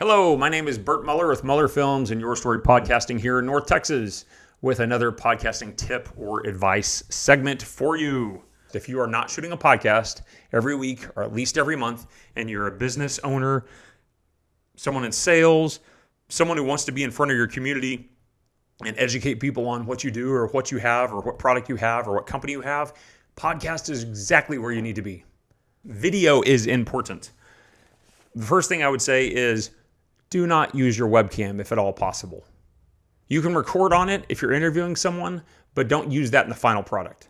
Hello, my name is Bert Muller with Muller Films and Your Story Podcasting here in North Texas with another podcasting tip or advice segment for you. If you are not shooting a podcast every week or at least every month and you're a business owner, someone in sales, someone who wants to be in front of your community and educate people on what you do or what you have or what product you have or what company you have, podcast is exactly where you need to be. Video is important. The first thing I would say is do not use your webcam if at all possible. You can record on it if you're interviewing someone, but don't use that in the final product.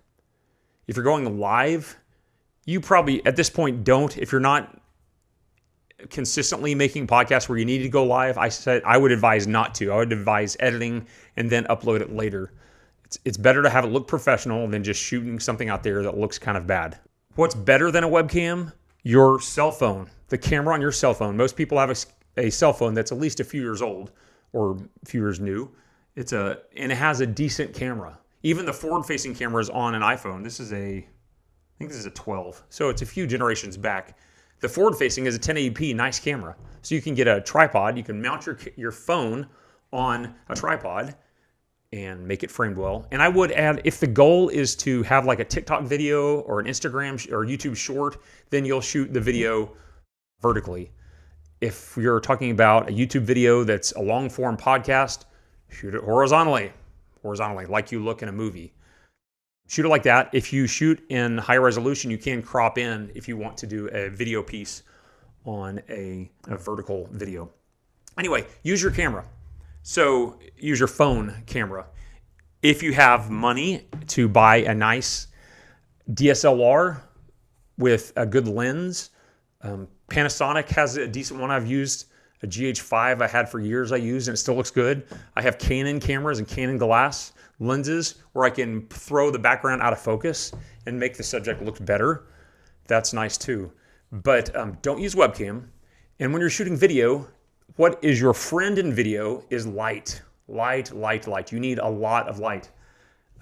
If you're going live, you probably at this point don't. If you're not consistently making podcasts where you need to go live, I would advise not to. I would advise editing and then upload it later. It's better to have it look professional than just shooting something out there that looks kind of bad. What's better than a webcam? Your cell phone, the camera on your cell phone. Most people have a cell phone that's at least a few years old or a few years new. And it has a decent camera. Even the forward-facing camera is on an iPhone. I think this is a 12. So it's a few generations back. The forward-facing is a 1080p, nice camera. So you can get a tripod. You can mount your phone on a tripod and make it framed well. And I would add, if the goal is to have like a TikTok video or an Instagram or YouTube short, then you'll shoot the video vertically. If you're talking about a YouTube video that's a long form podcast, shoot it horizontally, like you look in a movie. Shoot it like that. If you shoot in high resolution, you can crop in if you want to do a video piece on a vertical video. Anyway, use your camera. So use your phone camera. If you have money to buy a nice DSLR with a good lens, Panasonic has a decent one I've used, a GH5 I had for years I used, and it still looks good. I have Canon cameras and Canon glass lenses where I can throw the background out of focus and make the subject look better. That's nice too. But don't use webcam. And when you're shooting video, what is your friend in video is light. Light. You need a lot of light.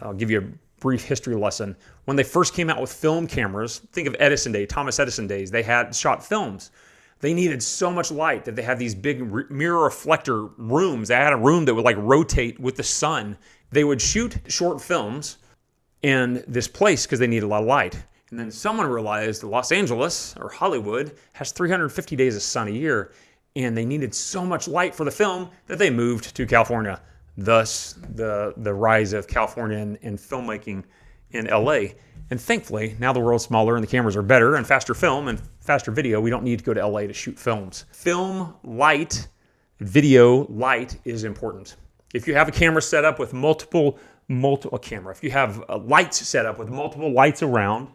I'll give you a brief history lesson. When they first came out with film cameras, think of Thomas Edison days, they had shot films. They needed so much light that they had these big mirror reflector rooms. They had a room that would like rotate with the sun. They would shoot short films in this place because they needed a lot of light. And then someone realized that Los Angeles or Hollywood has 350 days of sun a year. And they needed so much light for the film that they moved to California. Thus, the rise of California and filmmaking in LA. And thankfully, now the world's smaller and the cameras are better and faster film and faster video. We don't need to go to LA to shoot films. Film light, video light is important. If you have a camera set up with multiple if you have lights set up with multiple lights around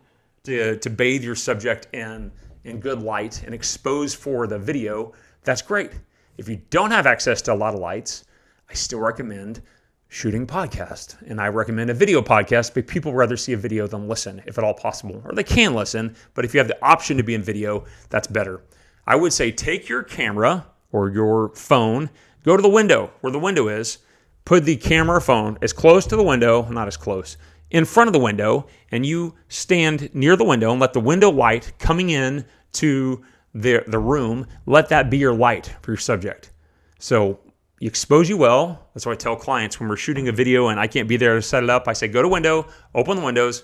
to bathe your subject in good light and expose for the video, that's great. If you don't have access to a lot of lights, I still recommend shooting podcast. And I recommend a video podcast, but people rather see a video than listen, if at all possible. Or they can listen, but if you have the option to be in video, that's better. I would say take your camera or your phone, go to the window where the window is, put the camera or phone as close to the window, not as close, in front of the window, and you stand near the window and let the window light coming in to the room, let that be your light for your subject. So you expose you well. That's what I tell clients when we're shooting a video and I can't be there to set it up. I say, go to window, open the windows.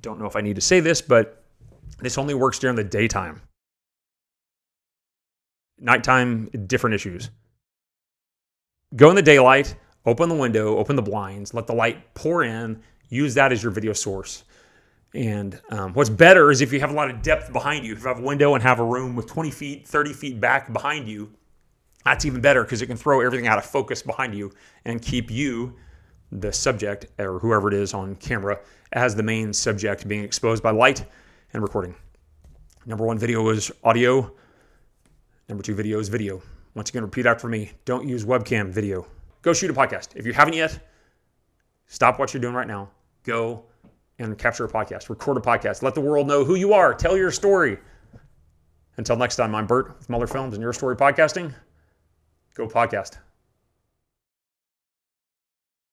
Don't know if I need to say this, but this only works during the daytime. Nighttime, different issues. Go in the daylight, open the window, open the blinds, let the light pour in, use that as your video source. And what's better is if you have a lot of depth behind you. If you have a window and have a room with 20 feet, 30 feet back behind you, that's even better because it can throw everything out of focus behind you and keep you, the subject, or whoever it is on camera, as the main subject being exposed by light and recording. Number one video is audio. Number two video is video. Once again, repeat after me. Don't use webcam video. Go shoot a podcast. If you haven't yet, stop what you're doing right now. Go and capture a podcast, record a podcast. Let the world know who you are. Tell your story. Until next time, I'm Bert with Muller Films and Your Story Podcasting. Go podcast.